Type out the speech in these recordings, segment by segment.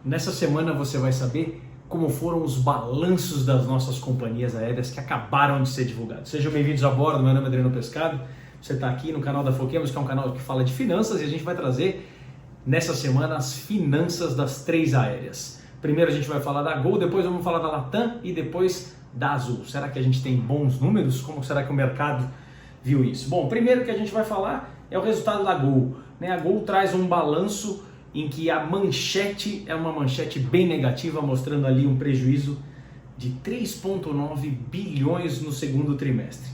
Nessa semana você vai saber como foram os balanços das nossas companhias aéreas que acabaram de ser divulgados. Sejam bem-vindos a bordo, meu nome é Adriano Pescado, você está aqui no canal da Foquemos, que é um canal que fala de finanças, e a gente vai trazer nessa semana as finanças das três aéreas. Primeiro a gente vai falar da Gol, depois vamos falar da Latam e depois da Azul. Será que a gente tem bons números? Como será que o mercado viu isso? Bom, primeiro que a gente vai falar é o resultado da Gol. A Gol traz um balanço em que a manchete é uma manchete bem negativa, mostrando ali um prejuízo de 3,9 bilhões no segundo trimestre.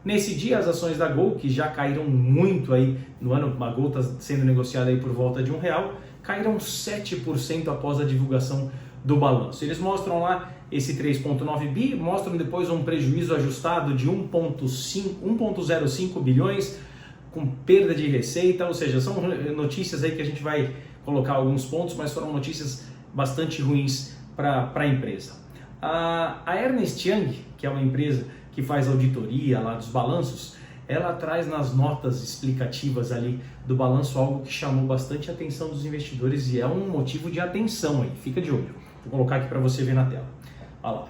Nesse dia, as ações da Gol, que já caíram muito aí no ano, a Gol está sendo negociada aí por volta de R$1, caíram 7% após a divulgação do balanço. Eles mostram lá esse 3,9 bi, mostram depois um prejuízo ajustado de 1,05 bilhões, com perda de receita, ou seja, são notícias aí que a gente vai colocar alguns pontos, mas foram notícias bastante ruins para a empresa. A Ernst Young, que é uma empresa que faz auditoria lá dos balanços, ela traz nas notas explicativas ali do balanço algo que chamou bastante a atenção dos investidores e é um motivo de atenção aí, fica de olho. Vou colocar aqui para você ver na tela. Olha lá.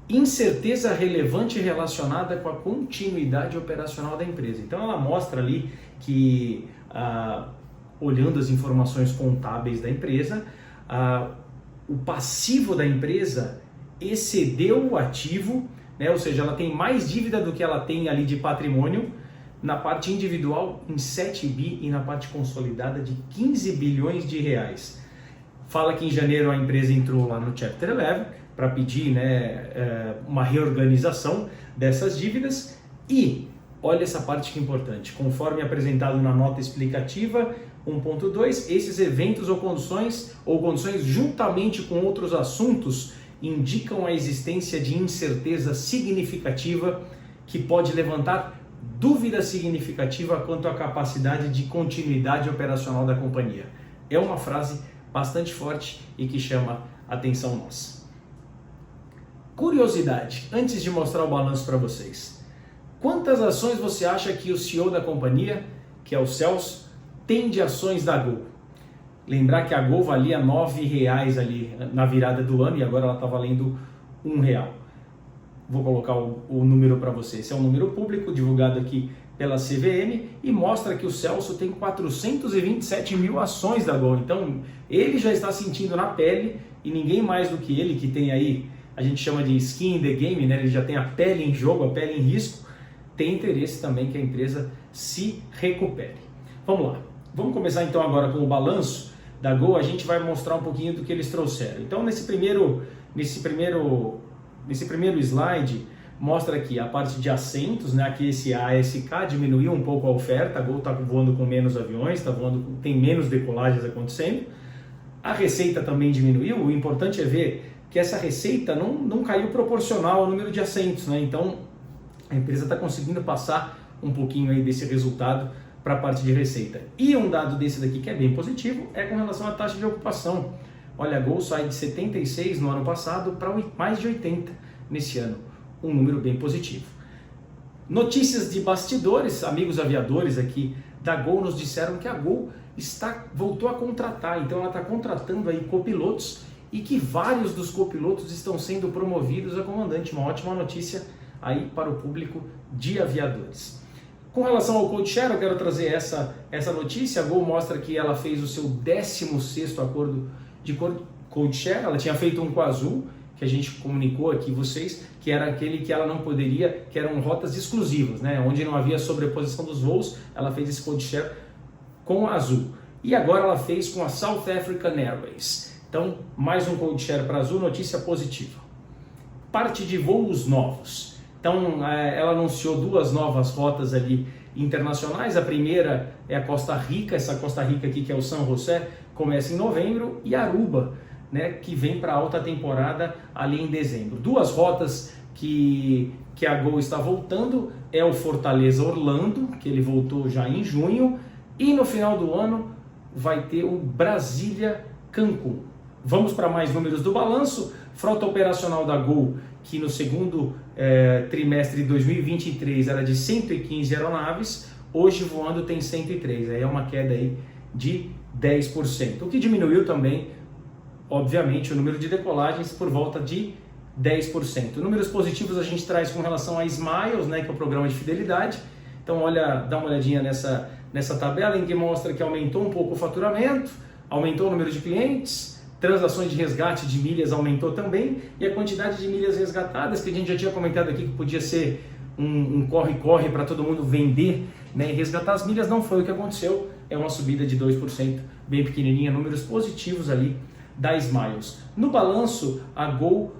Incerteza relevante relacionada com a continuidade operacional da empresa. Então ela mostra ali que, olhando as informações contábeis da empresa, o passivo da empresa excedeu o ativo, né? Ou seja, ela tem mais dívida do que ela tem ali de patrimônio, na parte individual em 7 bi e na parte consolidada de 15 bilhões de reais. Fala que em janeiro a empresa entrou lá no Chapter 11 para pedir, né, uma reorganização dessas dívidas e olha essa parte que é importante, conforme apresentado na nota explicativa 1.2, esses eventos ou condições juntamente com outros assuntos indicam a existência de incerteza significativa que pode levantar dúvida significativa quanto à capacidade de continuidade operacional da companhia. É uma frase bastante forte e que chama a atenção nossa. Curiosidade, antes de mostrar o balanço para vocês. Quantas ações você acha que o CEO da companhia, que é o Celso, tem de ações da Gol? Lembrar que a Gol valia R$9 ali na virada do ano e agora ela está valendo R$1. Vou colocar o número para você. Esse é um número público divulgado aqui pela CVM e mostra que o Celso tem 427 mil ações da Gol. Então ele já está sentindo na pele e ninguém mais do que ele, que tem aí, a gente chama de skin in the game, né? Ele já tem a pele em jogo, a pele em risco, tem interesse também que a empresa se recupere. Vamos lá. Vamos começar então agora com o balanço da Gol. A gente vai mostrar um pouquinho do que eles trouxeram. Então nesse primeiro slide mostra aqui a parte de assentos, né? Aqui esse ASK diminuiu um pouco a oferta, a Gol está voando com menos aviões, tem menos decolagens acontecendo. A receita também diminuiu, o importante é ver que essa receita não caiu proporcional ao número de assentos, né? Então a empresa está conseguindo passar um pouquinho aí desse resultado para a parte de receita. E um dado desse daqui que é bem positivo é com relação à taxa de ocupação. Olha, a Gol sai de 76 no ano passado para mais de 80 nesse ano, um número bem positivo. Notícias de bastidores, amigos aviadores aqui da Gol nos disseram que a Gol voltou a contratar, então ela está contratando aí copilotos e que vários dos copilotos estão sendo promovidos a comandante, uma ótima notícia aí para o público de aviadores. Com relação ao Code Share, eu quero trazer essa notícia. A Gol mostra que ela fez o seu 16º acordo de Code Share. Ela tinha feito um com a Azul, que a gente comunicou aqui vocês, que era aquele que ela não poderia, que eram rotas exclusivas, né? Onde não havia sobreposição dos voos, ela fez esse Code Share com a Azul. E agora ela fez com a South African Airways. Então, mais um Code Share para a Azul, notícia positiva. Parte de voos novos. Então, ela anunciou 2 novas rotas ali internacionais. A primeira é a Costa Rica, essa Costa Rica aqui que é o San José, começa em novembro, e Aruba, né, que vem para alta temporada ali em dezembro. 2 rotas que a Gol está voltando é o Fortaleza Orlando, que ele voltou já em junho, e no final do ano vai ter o Brasília Cancún. Vamos para mais números do balanço. Frota operacional da Gol, que no segundo trimestre de 2023 era de 115 aeronaves, hoje voando tem 103, aí é uma queda aí de 10%, o que diminuiu também obviamente, o número de decolagens por volta de 10%. Números positivos a gente traz com relação a Smiles, né, que é o programa de fidelidade. Então, dá uma olhadinha nessa tabela em que mostra que aumentou um pouco o faturamento, aumentou o número de clientes, transações de resgate de milhas aumentou também, e a quantidade de milhas resgatadas, que a gente já tinha comentado aqui que podia ser um corre-corre para todo mundo vender, né, e resgatar as milhas, não foi o que aconteceu, é uma subida de 2%, bem pequenininha, números positivos ali da Smiles. No balanço, a Gol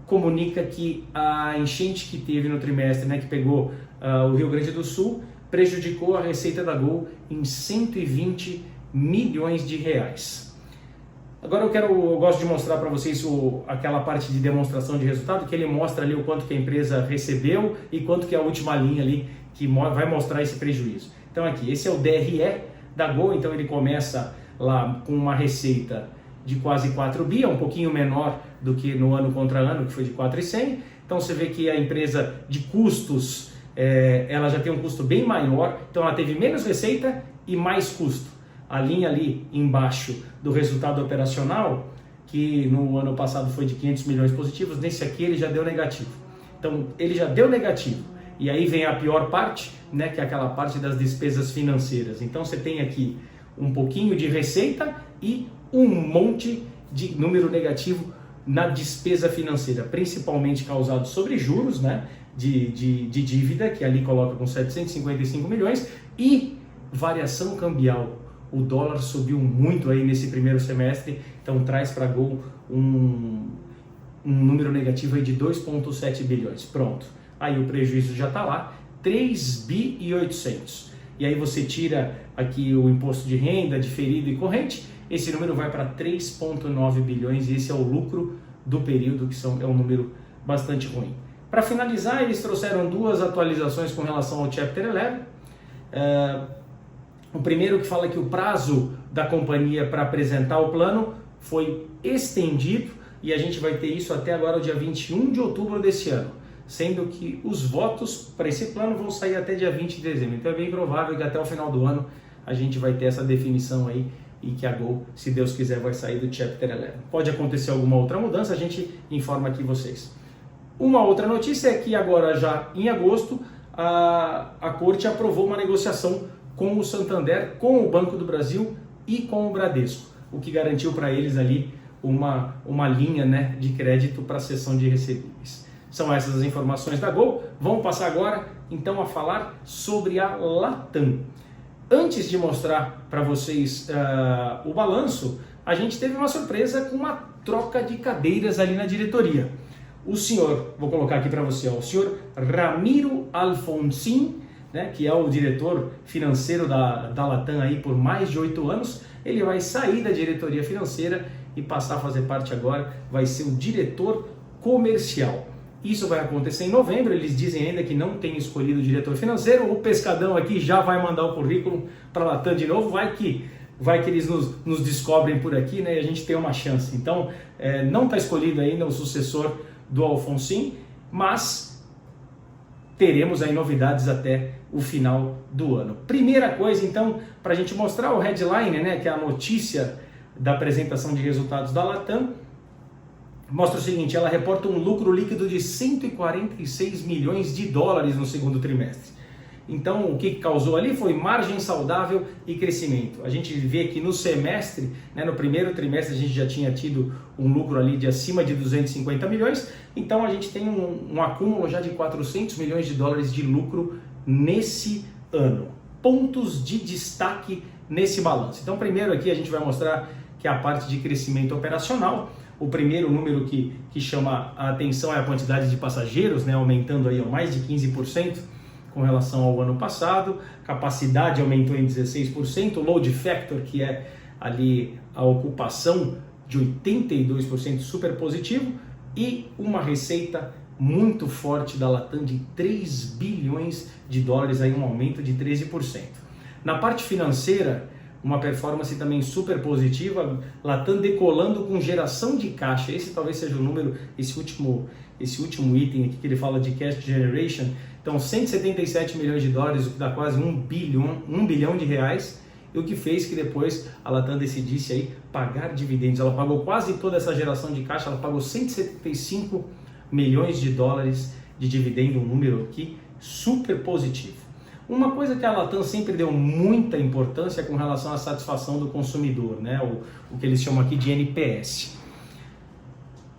comunica que a enchente que teve no trimestre, né, que pegou o Rio Grande do Sul, prejudicou a receita da Gol em 120 milhões de reais. Agora eu gosto de mostrar para vocês aquela parte de demonstração de resultado, que ele mostra ali o quanto que a empresa recebeu e quanto que é a última linha ali que vai mostrar esse prejuízo. Então aqui, esse é o DRE da Gol, então ele começa lá com uma receita de quase 4 bi, é um pouquinho menor do que no ano contra ano, que foi de 4,100. Então você vê que a empresa de custos, ela já tem um custo bem maior, então ela teve menos receita e mais custo. A linha ali embaixo do resultado operacional, que no ano passado foi de 500 milhões positivos, nesse aqui ele já deu negativo. Então ele já deu negativo. E aí vem a pior parte, né, que é aquela parte das despesas financeiras. Então você tem aqui um pouquinho de receita e um monte de número negativo na despesa financeira, principalmente causado sobre juros, né, de dívida, que ali coloca com 755 milhões, e variação cambial. O dólar subiu muito aí nesse primeiro semestre, então traz para a Gol um número negativo aí de 2,7 bilhões. Pronto, aí o prejuízo já está lá, 3 bi e 800. E aí você tira aqui o imposto de renda, diferido e corrente, esse número vai para 3,9 bilhões e esse é o lucro do período, que é um número bastante ruim. Para finalizar, eles trouxeram duas atualizações com relação ao Chapter 11. O primeiro que fala que o prazo da companhia para apresentar o plano foi estendido e a gente vai ter isso até agora, o dia 21 de outubro desse ano, sendo que os votos para esse plano vão sair até dia 20 de dezembro. Então é bem provável que até o final do ano a gente vai ter essa definição aí e que a Gol, se Deus quiser, vai sair do Chapter 11. Pode acontecer alguma outra mudança, a gente informa aqui vocês. Uma outra notícia é que agora, já em agosto, a Corte aprovou uma negociação com o Santander, com o Banco do Brasil e com o Bradesco, o que garantiu para eles ali uma linha, né, de crédito para a cessão de recebíveis. São essas as informações da Gol. Vamos passar agora então a falar sobre a Latam. Antes de mostrar para vocês o balanço, a gente teve uma surpresa com uma troca de cadeiras ali na diretoria. O senhor, vou colocar aqui para você, o senhor Ramiro Alfonsin, né, que é o diretor financeiro da Latam aí por mais de 8 anos, ele vai sair da diretoria financeira e passar a fazer parte agora, vai ser o diretor comercial. Isso vai acontecer em novembro, eles dizem ainda que não tem escolhido o diretor financeiro, o Pescadão aqui já vai mandar o currículo para a Latam de novo, vai que eles nos descobrem por aqui, né, e a gente tem uma chance. Então, não está escolhido ainda o sucessor do Alfonsin, mas teremos aí novidades até o final do ano. Primeira coisa, então, para a gente mostrar o headline, né, que é a notícia da apresentação de resultados da Latam, mostra o seguinte: ela reporta um lucro líquido de 146 milhões de dólares no segundo trimestre. Então, o que causou ali foi margem saudável e crescimento. A gente vê que no semestre, né, no primeiro trimestre, a gente já tinha tido um lucro ali de acima de 250 milhões, então a gente tem um acúmulo já de 400 milhões de dólares de lucro nesse ano. Pontos de destaque nesse balanço. Então, primeiro aqui a gente vai mostrar que a parte de crescimento operacional. O primeiro número que chama a atenção é a quantidade de passageiros, né, aumentando aí mais de 15% com relação ao ano passado. Capacidade aumentou em 16%, o load factor, que é ali a ocupação, de 82%, super positivo, e uma receita muito forte da Latam de 3 bilhões de dólares, aí um aumento de 13%. Na parte financeira, uma performance também super positiva, Latam decolando com geração de caixa. Esse talvez seja o número, esse último item aqui que ele fala de cash generation. Então, 177 milhões de dólares, o que dá quase 1 bilhão de reais. e o que fez que depois a Latam decidisse aí pagar dividendos. Ela pagou quase toda essa geração de caixa, ela pagou 175 milhões de dólares de dividendo, um número aqui super positivo. Uma coisa que a Latam sempre deu muita importância é com relação à satisfação do consumidor, né? O que eles chamam aqui de NPS.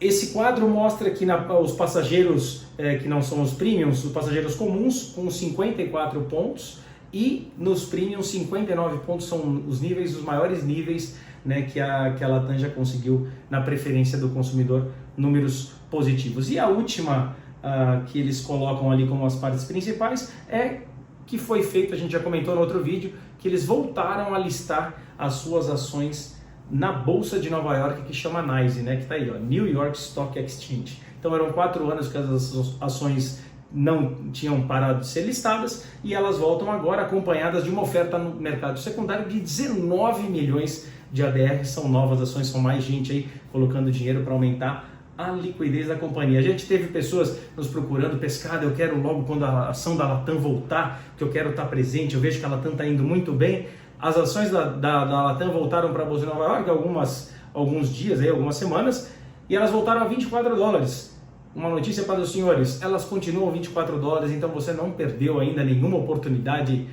Esse quadro mostra que os passageiros que não são os premiums, os passageiros comuns, com 54 pontos, e nos premiums 59 pontos são os maiores níveis, né, que a Latam já conseguiu na preferência do consumidor, números positivos. E a última que eles colocam ali como as partes principais é que foi feito, a gente já comentou no outro vídeo, que eles voltaram a listar as suas ações na Bolsa de Nova York, que chama NYSE, né, que está aí, ó, New York Stock Exchange. Então eram 4 anos que as ações não tinham parado de ser listadas e elas voltam agora acompanhadas de uma oferta no mercado secundário de 19 milhões de ADR, são novas ações, são mais gente aí colocando dinheiro para aumentar a liquidez da companhia. A gente teve pessoas nos procurando, Pescada, eu quero logo quando a ação da Latam voltar, que eu quero estar presente, eu vejo que a Latam está indo muito bem. As ações da Latam voltaram para a Bolsa de Nova York alguns dias, aí, algumas semanas, e elas voltaram a 24 dólares. Uma notícia para os senhores, elas continuam 24 dólares, então você não perdeu ainda nenhuma oportunidade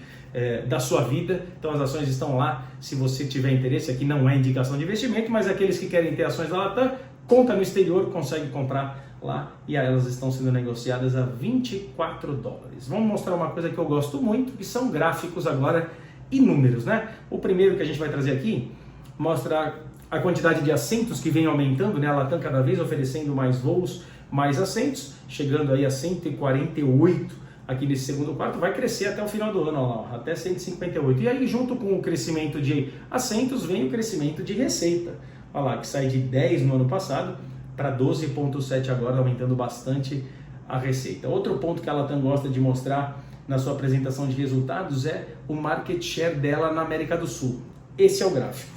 da sua vida. Então as ações estão lá, se você tiver interesse, aqui não é indicação de investimento, mas aqueles que querem ter ações da Latam, conta no exterior, consegue comprar lá e elas estão sendo negociadas a 24 dólares. Vamos mostrar uma coisa que eu gosto muito, que são gráficos agora e números, né? O primeiro que a gente vai trazer aqui mostra a quantidade de assentos que vem aumentando, né? A Latam cada vez oferecendo mais voos, mais assentos, chegando aí a 148 aqui nesse segundo quarto, vai crescer até o final do ano, ó, até 158. E aí junto com o crescimento de assentos vem o crescimento de receita. Olha lá, que sai de 10 no ano passado para 12,7 agora, aumentando bastante a receita. Outro ponto que a Latam gosta de mostrar na sua apresentação de resultados é o market share dela na América do Sul. Esse é o gráfico.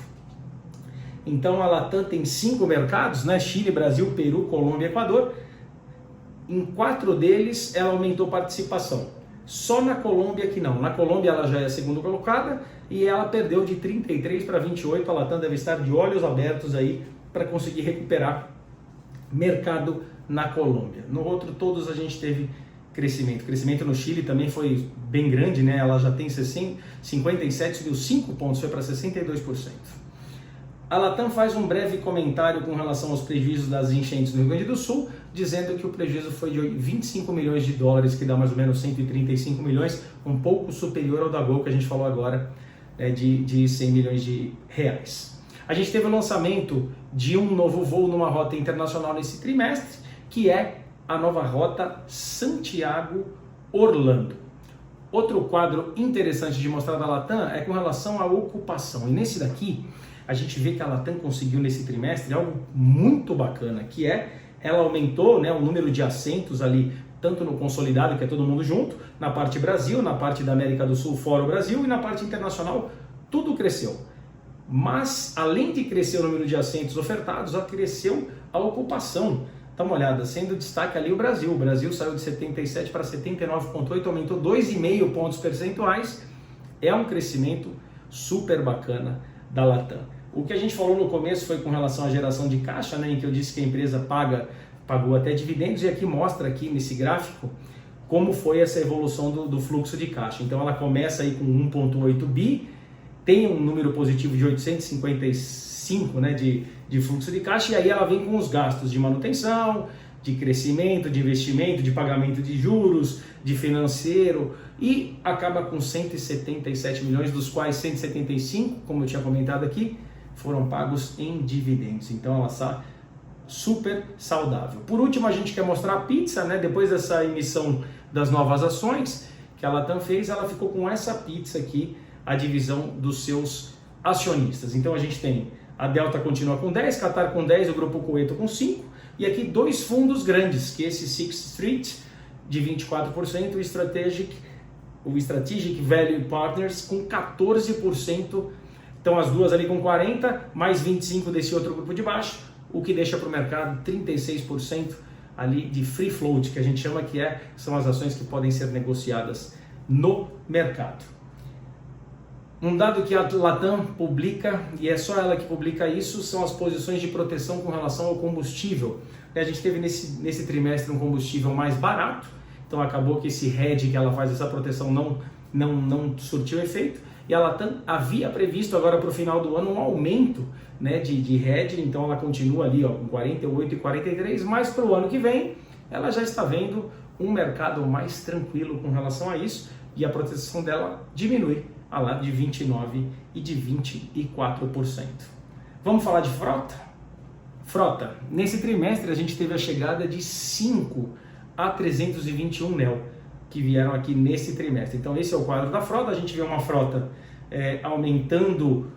Então a Latam tem 5 mercados, né? Chile, Brasil, Peru, Colômbia e Equador. Em 4 deles ela aumentou participação. Só na Colômbia que não. Na Colômbia ela já é a segunda colocada e ela perdeu de 33 para 28. A Latam deve estar de olhos abertos aí para conseguir recuperar mercado na Colômbia. No outro, todos a gente teve crescimento. Crescimento no Chile também foi bem grande, né? Ela já tem 57, subiu 5 pontos, foi para 62%. A Latam faz um breve comentário com relação aos prejuízos das enchentes no Rio Grande do Sul, dizendo que o prejuízo foi de 25 milhões de dólares, que dá mais ou menos 135 milhões, um pouco superior ao da Gol que a gente falou agora, de 100 milhões de reais. A gente teve o lançamento de um novo voo numa rota internacional nesse trimestre, que é a nova rota Santiago-Orlando. Outro quadro interessante de mostrar da Latam é com relação à ocupação. E nesse daqui, a gente vê que a Latam conseguiu nesse trimestre algo muito bacana, que é, ela aumentou, né, o número de assentos ali, tanto no consolidado, que é todo mundo junto, na parte Brasil, na parte da América do Sul, fora o Brasil, e na parte internacional, tudo cresceu. Mas, além de crescer o número de assentos ofertados, ela cresceu a ocupação. Dá uma olhada, sendo destaque ali o Brasil. O Brasil saiu de 77 para 79,8, aumentou 2,5 pontos percentuais. É um crescimento super bacana da Latam. O que a gente falou no começo foi com relação à geração de caixa, né, em que eu disse que a empresa pagou até dividendos, e aqui mostra aqui nesse gráfico como foi essa evolução do fluxo de caixa. Então ela começa aí com 1,8 bi, tem um número positivo de 855, né, de fluxo de caixa, e aí ela vem com os gastos de manutenção, de crescimento, de investimento, de pagamento de juros, de financeiro, e acaba com 177 milhões, dos quais 175, como eu tinha comentado aqui, foram pagos em dividendos. Então ela está super saudável. Por último, a gente quer mostrar a pizza, né? Depois dessa emissão das novas ações que a Latam fez, ela ficou com essa pizza aqui, a divisão dos seus acionistas. Então a gente tem a Delta continua com 10, Qatar com 10, o Grupo Coeto com 5, e aqui 2 fundos grandes, que é esse Sixth Street de 24%, o Strategic Value Partners com 14%. Então as duas ali com 40, mais 25 desse outro grupo de baixo, o que deixa para o mercado 36% ali de free float, que a gente chama, são as ações que podem ser negociadas no mercado. Um dado que a Latam publica, e é só ela que publica isso, são as posições de proteção com relação ao combustível. A gente teve nesse trimestre um combustível mais barato, então acabou que esse hedge que ela faz, essa proteção não surtiu efeito. E a Latam havia previsto agora para o final do ano um aumento, né, de hedge, então ela continua ali ó, com 48 e 43, mas para o ano que vem ela já está vendo um mercado mais tranquilo com relação a isso e a proteção dela diminui a lá de 29% e de 24%. Vamos falar de frota? Frota. Nesse trimestre a gente teve a chegada de 5 A321 Neo que vieram aqui nesse trimestre. Então esse é o quadro da frota. A gente vê uma frota aumentando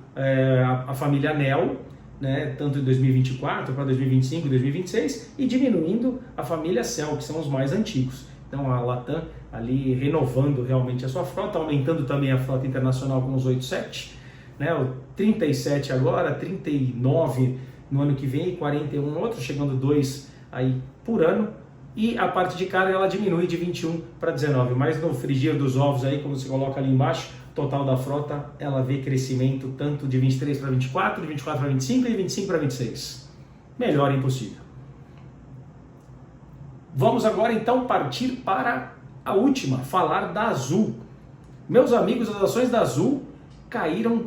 a família Neo, né, tanto em 2024 para 2025 e 2026, e diminuindo a família Cell, que são os mais antigos. Então a Latam ali renovando realmente a sua frota, aumentando também a frota internacional com os 87, né, o 37 agora, 39 no ano que vem e 41 no outro, chegando 2 aí por ano. E a parte de carga ela diminui de 21 para 19, mas no frigir dos ovos aí, como você coloca ali embaixo, total da frota, ela vê crescimento tanto de 23 para 24, de 24 para 25 e 25 para 26. Melhor impossível. Vamos agora então partir para a última, falar da Azul. Meus amigos, as ações da Azul caíram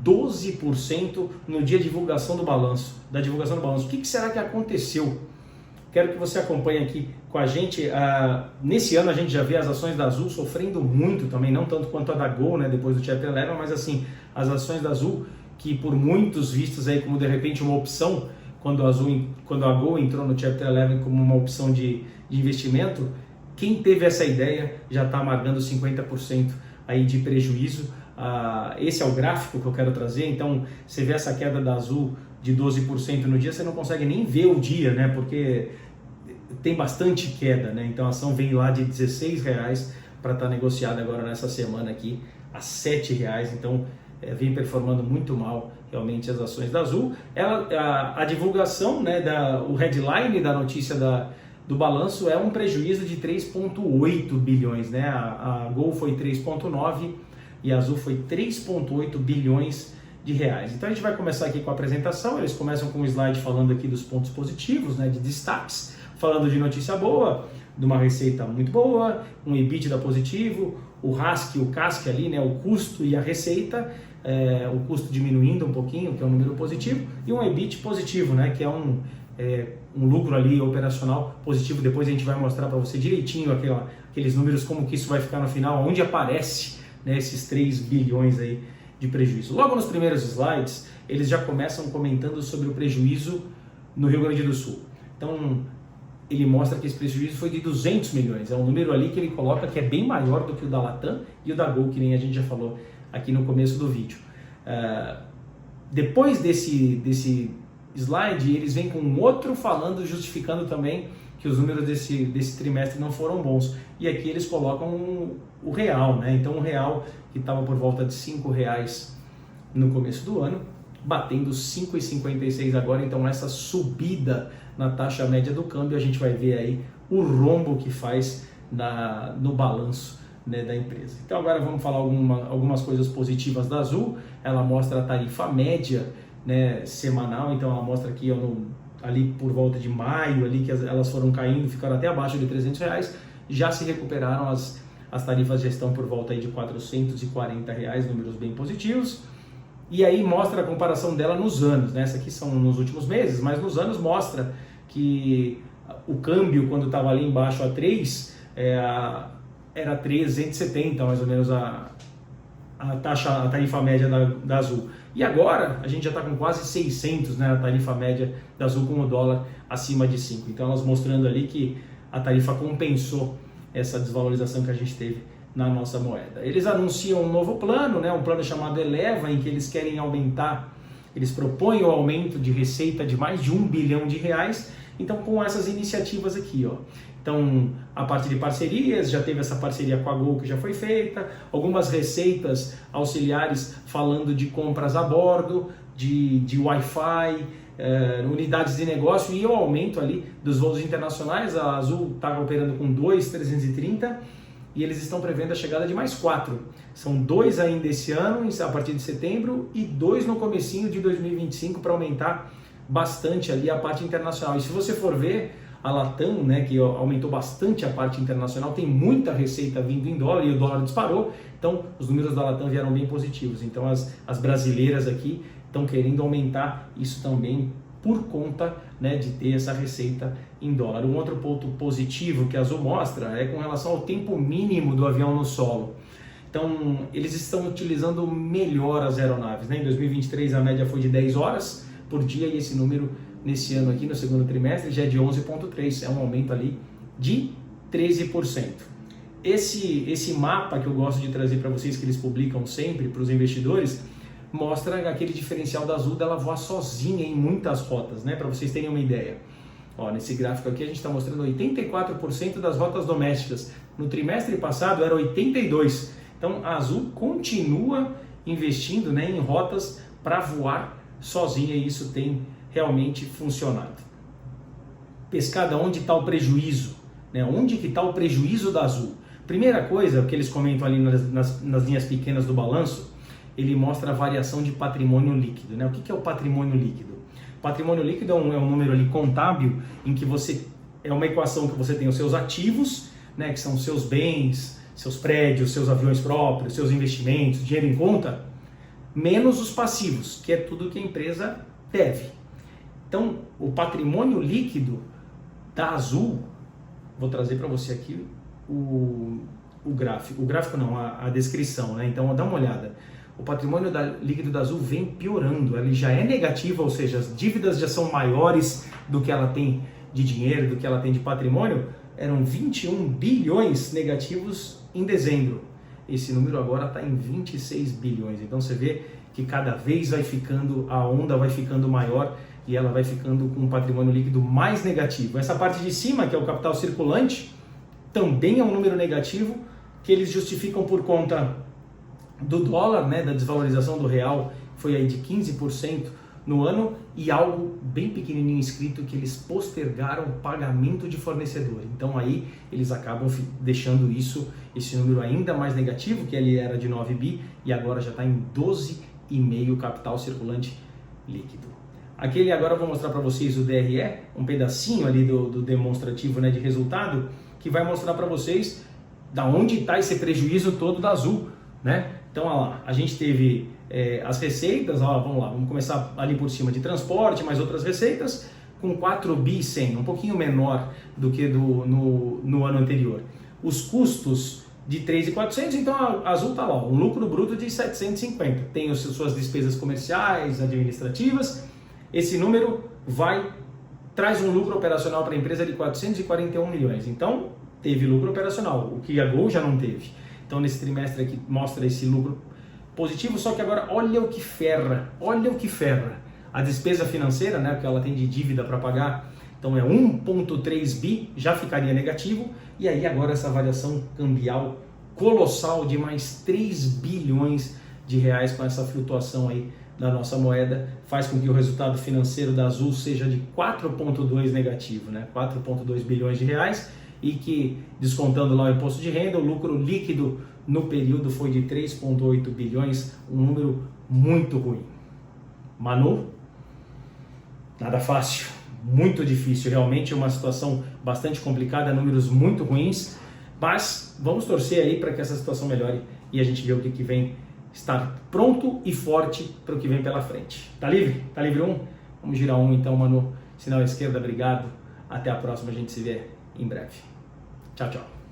12% no dia de divulgação do balanço, O que será que aconteceu? Quero que você acompanhe aqui com a gente. Nesse ano a gente já vê as ações da Azul sofrendo muito também, não tanto quanto a da Gol, né, depois do Chapter 11, mas assim, as ações da Azul, que por muitos vistas aí como de repente uma opção, quando a Gol entrou no Chapter 11 como uma opção de investimento, quem teve essa ideia já está amargando 50% aí de prejuízo. Esse é o gráfico que eu quero trazer. Então você vê essa queda da Azul de 12% no dia, você não consegue nem ver o dia, né? Porque tem bastante queda, né? Então a ação vem lá de R$16 para estar negociada agora nessa semana aqui a R$7. Então vem performando muito mal realmente as ações da Azul. A divulgação, né, o headline da notícia do balanço é um prejuízo de 3,8 bilhões, né? A Gol foi 3,9 e a Azul foi 3,8 bilhões de reais. Então a gente vai começar aqui com a apresentação. Eles começam com um slide falando aqui dos pontos positivos, né, de destaques, falando de notícia boa, de uma receita muito boa, um EBITDA positivo, o RASC, o CASC ali, né, o custo e a receita, o custo diminuindo um pouquinho, que é um número positivo, e um EBIT positivo, né, que é um lucro ali operacional positivo. Depois a gente vai mostrar para você direitinho aqueles números, como que isso vai ficar no final, onde aparece, né, esses 3 bilhões aí de prejuízo. Logo nos primeiros slides, eles já começam comentando sobre o prejuízo no Rio Grande do Sul. Então, ele mostra que esse prejuízo foi de 200 milhões. É um número ali que ele coloca que é bem maior do que o da Latam e o da Gol, que nem a gente já falou aqui no começo do vídeo. Depois desse slide, eles vêm com um outro falando, justificando também que os números desse trimestre não foram bons. E aqui eles colocam o real, né? Então o real, que estava por volta de R$5 no começo do ano, batendo 5,56 agora. Então essa subida na taxa média do câmbio, a gente vai ver aí o rombo que faz no balanço, né, da empresa. Então agora vamos falar algumas coisas positivas da Azul. Ela mostra a tarifa média, né, semanal. Então ela mostra aqui ali por volta de maio, ali que elas foram caindo, ficaram até abaixo de R$300, já se recuperaram as tarifas já estão por volta aí de R$440, números bem positivos. E aí mostra a comparação dela nos anos, né? Essa aqui são nos últimos meses, mas nos anos mostra que o câmbio, quando estava ali embaixo a 3, era 370 mais ou menos a tarifa média da Azul. E agora a gente já está com quase 600, né, a tarifa média da Azul, com o dólar acima de 5. Então elas mostrando ali que a tarifa compensou essa desvalorização que a gente teve na nossa moeda. Eles anunciam um novo plano, né, um plano chamado Eleva, em que eles querem aumentar, eles propõem o aumento de receita de mais de R$1 bilhão. Então com essas iniciativas aqui, ó. Então, a parte de parcerias, já teve essa parceria com a Gol que já foi feita, algumas receitas auxiliares falando de compras a bordo, de Wi-Fi, unidades de negócio e o aumento ali dos voos internacionais. A Azul estava operando com 2,330 e eles estão prevendo a chegada de mais 4. São 2 ainda esse ano, a partir de setembro, e 2 no comecinho de 2025 para aumentar bastante ali a parte internacional. E se você for ver, a Latam, né, que aumentou bastante a parte internacional, tem muita receita vindo em dólar e o dólar disparou, então os números da Latam vieram bem positivos. Então as brasileiras aqui estão querendo aumentar isso também por conta, né, de ter essa receita em dólar. Um outro ponto positivo que a Azul mostra é com relação ao tempo mínimo do avião no solo. Então eles estão utilizando melhor as aeronaves, né? Em 2023 a média foi de 10 horas por dia e esse número nesse ano aqui, no segundo trimestre, já é de 11,3, é um aumento ali de 13%. Esse mapa que eu gosto de trazer para vocês, que eles publicam sempre para os investidores, mostra aquele diferencial da Azul dela voar sozinha em muitas rotas, né? Para vocês terem uma ideia. Ó, nesse gráfico aqui a gente está mostrando 84% das rotas domésticas. No trimestre passado era 82%. Então a Azul continua investindo, né, em rotas para voar sozinha e isso tem realmente funcionado. Pescada, onde está o prejuízo? Né? Onde que está o prejuízo da Azul? Primeira coisa, o que eles comentam ali nas linhas pequenas do balanço, ele mostra a variação de patrimônio líquido. Né? O que é o patrimônio líquido? Patrimônio líquido é um número ali contábil em que você é uma equação que você tem os seus ativos, né, que são os seus bens, seus prédios, seus aviões próprios, seus investimentos, dinheiro em conta, menos os passivos, que é tudo que a empresa deve. Então, o patrimônio líquido da Azul, vou trazer para você aqui o gráfico. O gráfico não, a descrição, né? Então, dá uma olhada. O patrimônio líquido da Azul vem piorando, ele já é negativo, ou seja, as dívidas já são maiores do que ela tem de dinheiro, do que ela tem de patrimônio, eram 21 bilhões negativos em dezembro. Esse número agora está em 26 bilhões, então você vê que cada vez vai ficando, a onda vai ficando maior e ela vai ficando com um patrimônio líquido mais negativo. Essa parte de cima, que é o capital circulante, também é um número negativo, que eles justificam por conta do dólar, né, da desvalorização do real, foi aí de 15% no ano, e algo bem pequenininho escrito que eles postergaram o pagamento de fornecedor. Então aí eles acabam deixando esse número ainda mais negativo, que ele era de 9 bi e agora já está em 12,5 capital circulante líquido. Aquele agora eu vou mostrar para vocês o DRE, um pedacinho ali do demonstrativo, né, de resultado, que vai mostrar para vocês da onde está esse prejuízo todo da Azul, né? Então, olha lá, a gente teve as receitas, ó, vamos começar ali por cima de transporte, mais outras receitas, com 4 bi 100, um pouquinho menor do que no ano anterior. Os custos de 3.400, então a Azul está lá, um lucro bruto de 750. Tem as suas despesas comerciais, administrativas. Esse número traz um lucro operacional para a empresa de 441 milhões. Então, teve lucro operacional, o que a Gol já não teve. Então, nesse trimestre aqui mostra esse lucro positivo, só que agora olha o que ferra. A despesa financeira, né, que ela tem de dívida para pagar, então é 1,3 bi, já ficaria negativo, e aí agora essa variação cambial colossal de mais 3 bilhões de reais com essa flutuação aí da nossa moeda, faz com que o resultado financeiro da Azul seja de 4,2 negativo, né, 4,2 bilhões de reais, e que, descontando lá o imposto de renda, o lucro líquido no período foi de 3,8 bilhões, um número muito ruim. Manu, nada fácil, muito difícil, realmente uma situação bastante complicada, números muito ruins, mas vamos torcer aí para que essa situação melhore e a gente vê o que vem estar pronto e forte para o que vem pela frente. Tá livre? Tá livre um? Vamos girar um então, Manu. Sinal à esquerda, obrigado. Até a próxima, a gente se vê em breve. Tchau, tchau.